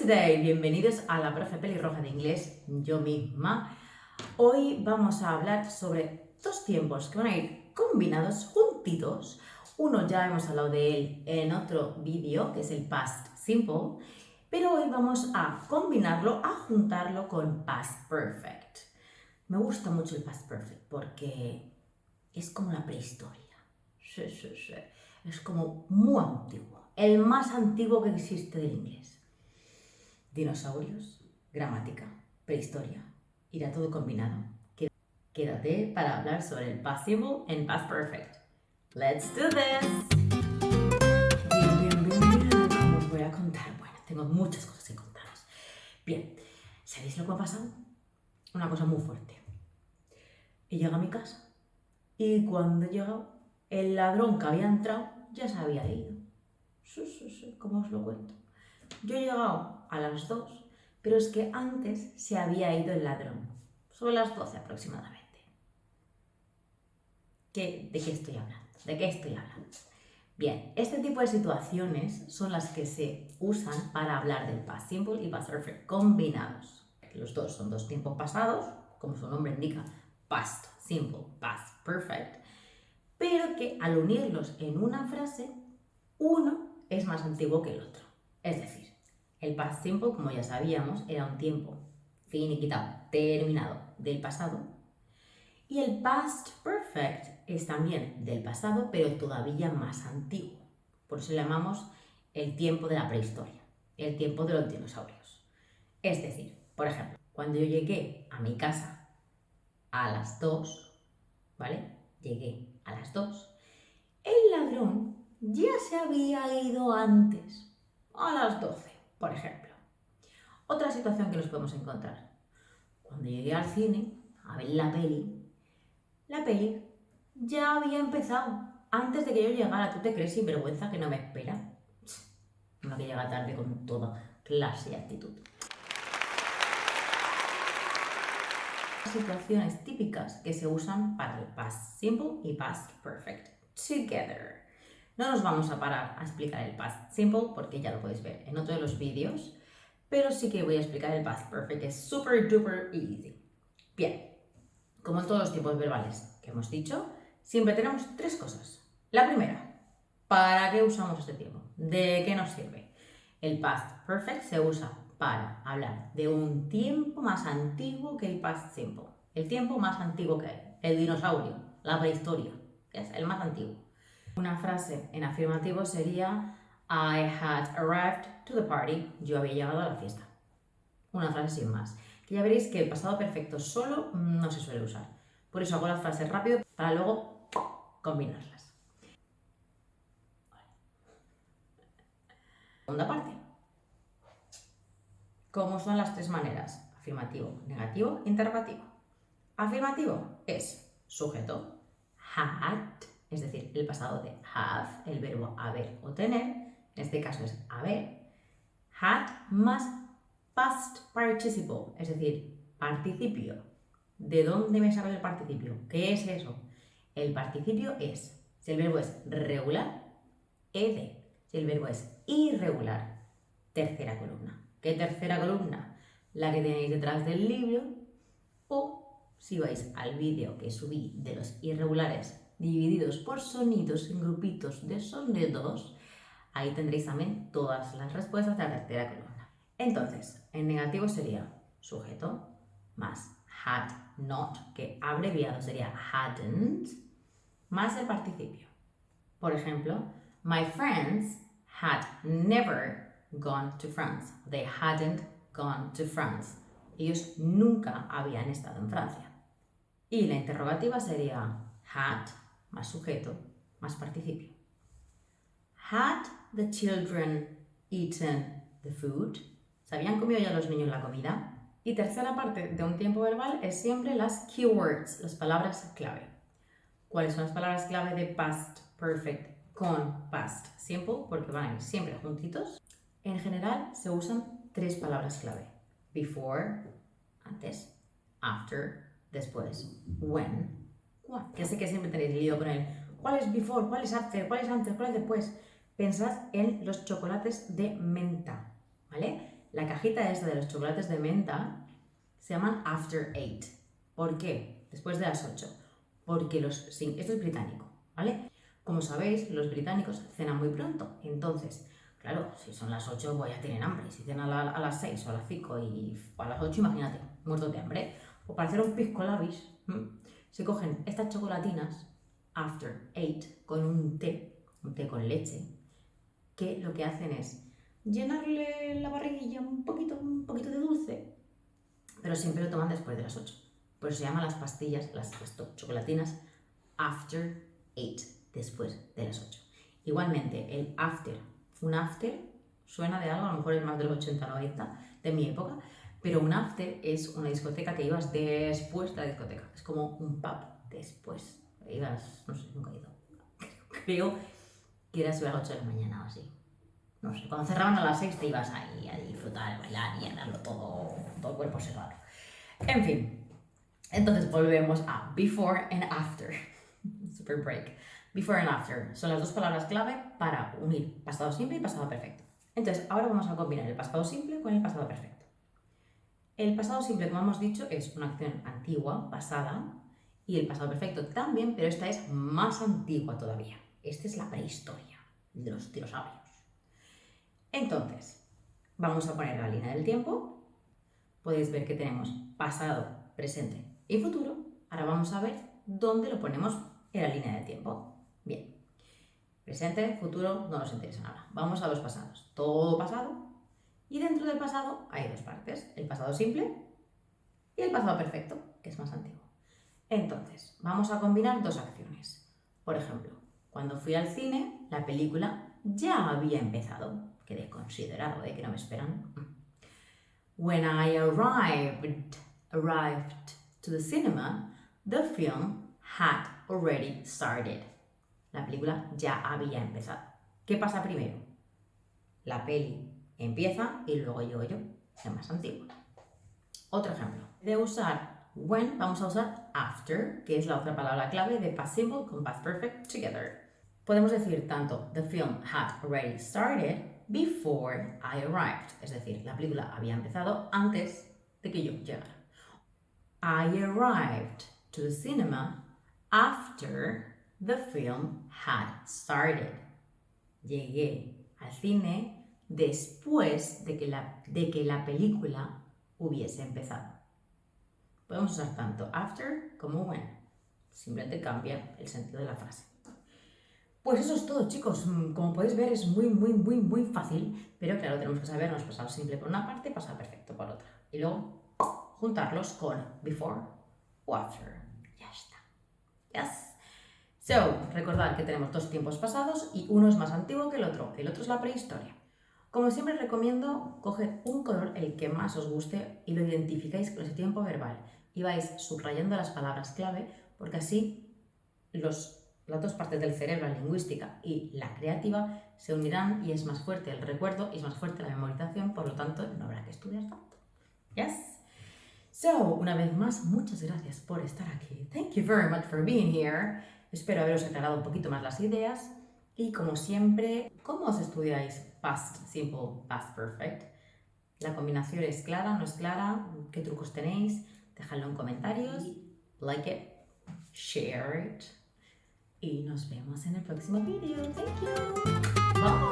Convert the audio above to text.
today, bienvenidos a la profe pelirroja de inglés, yo misma. Hoy vamos a hablar sobre dos tiempos que van a ir combinados, juntitos. Uno ya hemos hablado de él en otro vídeo, que es el past simple, pero hoy vamos a combinarlo, a juntarlo con past perfect. Me gusta mucho el past perfect porque es como la prehistoria. Sí. Es como muy antiguo, el más antiguo que existe del inglés. Dinosaurios, gramática, prehistoria, irá todo combinado. Quédate para hablar sobre el past simple and past perfect. Let's do this! Bien, ¿cómo os voy a contar? Bueno, tengo muchas cosas que contaros. Bien, ¿sabéis lo que me ha pasado? Una cosa muy fuerte. He llegado a mi casa y cuando he llegado, el ladrón que había entrado ya se había ido. Sí, ¿cómo os lo cuento? Yo he llegado a las 2, pero es que antes se había ido el ladrón, sobre las 12 aproximadamente. ¿De qué estoy hablando? ¿De qué estoy hablando? Bien, este tipo de situaciones son las que se usan para hablar del past simple y past perfect combinados. Los dos son dos tiempos pasados, como su nombre indica, past simple, past perfect, pero que al unirlos en una frase, uno es más antiguo que el otro. Es decir, el past simple, como ya sabíamos, era un tiempo finiquitado, terminado del pasado. Y el past perfect es también del pasado, pero todavía más antiguo. Por eso le llamamos el tiempo de la prehistoria, el tiempo de los dinosaurios. Es decir, por ejemplo, cuando yo llegué a mi casa a las 2, ¿vale? Llegué a las 2. El ladrón ya se había ido antes, a las 12, por ejemplo. Otra situación que nos podemos encontrar. Cuando llegué al cine a ver la peli ya había empezado antes de que yo llegara. ¿Tú te crees sinvergüenza que no me espera? Una que llega tarde con toda clase y actitud. Situaciones típicas que se usan para el past simple y past perfect together. No nos vamos a parar a explicar el past simple porque ya lo podéis ver en otro de los vídeos, pero sí que voy a explicar el past perfect, que es super duper easy. Bien, como en todos los tiempos verbales que hemos dicho, siempre tenemos tres cosas. La primera, ¿para qué usamos este tiempo? ¿De qué nos sirve? El past perfect se usa para hablar de un tiempo más antiguo que el past simple. El tiempo más antiguo que hay, el dinosaurio, la prehistoria, es el más antiguo. Una frase en afirmativo sería I had arrived to the party. Yo había llegado a la fiesta. Una frase sin más. Que ya veréis que el pasado perfecto solo no se suele usar. Por eso hago las frases rápido para luego combinarlas. Segunda parte. ¿Cómo son las tres maneras? Afirmativo, negativo, interrogativo. Afirmativo es sujeto, had, es decir, el pasado de have, el verbo haber o tener, en este caso es haber, had más past participle, es decir, participio. ¿De dónde me sale el participio? ¿Qué es eso? El participio es, si el verbo es regular, ed. Si el verbo es irregular, tercera columna. ¿Qué tercera columna? La que tenéis detrás del libro, o si vais al vídeo que subí de los irregulares divididos por sonidos en grupitos de sonidos, ahí tendréis también todas las respuestas de la tercera columna. Entonces, en negativo sería sujeto más had not, que abreviado sería hadn't, más el participio. Por ejemplo, my friends had never gone to France. They hadn't gone to France. Ellos nunca habían estado en Francia. Y la interrogativa sería had más sujeto más participio. Had the children eaten the food? ¿Se habían comido ya los niños la comida? Y tercera parte de un tiempo verbal es siempre las keywords, las palabras clave. ¿Cuáles son las palabras clave de past perfect con past simple? Porque van a ir siempre juntitos. En general se usan tres palabras clave. Before, antes, after, después, when, cuándo. Que sé que siempre tenéis lío con el ¿cuál es before? ¿Cuál es after? ¿Cuál es antes? ¿Cuál es después? Pensad en los chocolates de menta, ¿vale? La cajita esta de los chocolates de menta se llaman after 8. ¿Por qué? Después de las 8. Porque esto es británico, ¿vale? Como sabéis, los británicos cenan muy pronto. Entonces, claro, si son las 8, pues ya tienen hambre. Si cenan a las 6 o a las 5 y a las 8, imagínate, muertos de hambre. O para hacer un pisco labis, se cogen estas chocolatinas after 8 con un té con leche, que lo que hacen es llenarle la barriguilla un poquito de dulce, pero siempre lo toman después de las 8. Por eso se llaman las pastillas, las chocolatinas after 8, después de las 8. Igualmente, el after, un after suena de algo, a lo mejor es más de los 80-90 de mi época, pero un after es una discoteca que ibas después de la discoteca. Es como un pub después. Ibas, no sé, nunca he ido. Creo que era sobre las 8 de la mañana o así. No sé, cuando cerraban a las 6 te ibas ahí a disfrutar, a bailar y a darlo todo el cuerpo cerrado. En fin, entonces volvemos a before and after. Super break. Before and after son las dos palabras clave para unir pasado simple y pasado perfecto. Entonces, ahora vamos a combinar el pasado simple con el pasado perfecto. El pasado simple, como hemos dicho, es una acción antigua, pasada, y el pasado perfecto también, pero esta es más antigua todavía. Esta es la prehistoria de los dinosaurios. Entonces, vamos a poner la línea del tiempo. Podéis ver que tenemos pasado, presente y futuro. Ahora vamos a ver dónde lo ponemos en la línea del tiempo. Bien, presente, futuro, no nos interesa nada. Vamos a los pasados. Todo pasado. Y dentro del pasado hay dos partes, el pasado simple y el pasado perfecto, que es más antiguo. Entonces, vamos a combinar dos acciones. Por ejemplo, cuando fui al cine, la película ya había empezado. Quedé considerado, que no me esperan. When I arrived to the cinema, the film had already started. La película ya había empezado. ¿Qué pasa primero? La peli empieza y luego llego yo, es más antiguo. Otro ejemplo. De usar when, vamos a usar after, que es la otra palabra clave de past simple con past perfect together. Podemos decir tanto the film had already started before I arrived. Es decir, la película había empezado antes de que yo llegara. I arrived to the cinema after the film had started. Llegué al cine después de que la película hubiese empezado. Podemos usar tanto after como when. Simplemente cambia el sentido de la frase. Pues eso es todo, chicos. Como podéis ver, es muy fácil, pero claro, tenemos que sabernos pasado simple por una parte y pasado perfecto por otra. Y luego juntarlos con before o after. Ya está. Yes. So, recordad que tenemos dos tiempos pasados y uno es más antiguo que el otro es la prehistoria. Como siempre recomiendo, coged un color el que más os guste y lo identificáis con ese tiempo verbal y vais subrayando las palabras clave porque así las dos partes del cerebro, la lingüística y la creativa, se unirán y es más fuerte el recuerdo y es más fuerte la memorización, por lo tanto no habrá que estudiar tanto. Yes? So, una vez más, muchas gracias por estar aquí. Thank you very much for being here. Espero haberos aclarado un poquito más las ideas. Y como siempre, ¿cómo os estudiáis past simple, past perfect? ¿La combinación es clara, no es clara? ¿Qué trucos tenéis? Dejadlo en comentarios. Like it, share it. Y nos vemos en el próximo vídeo. Thank you. Bye.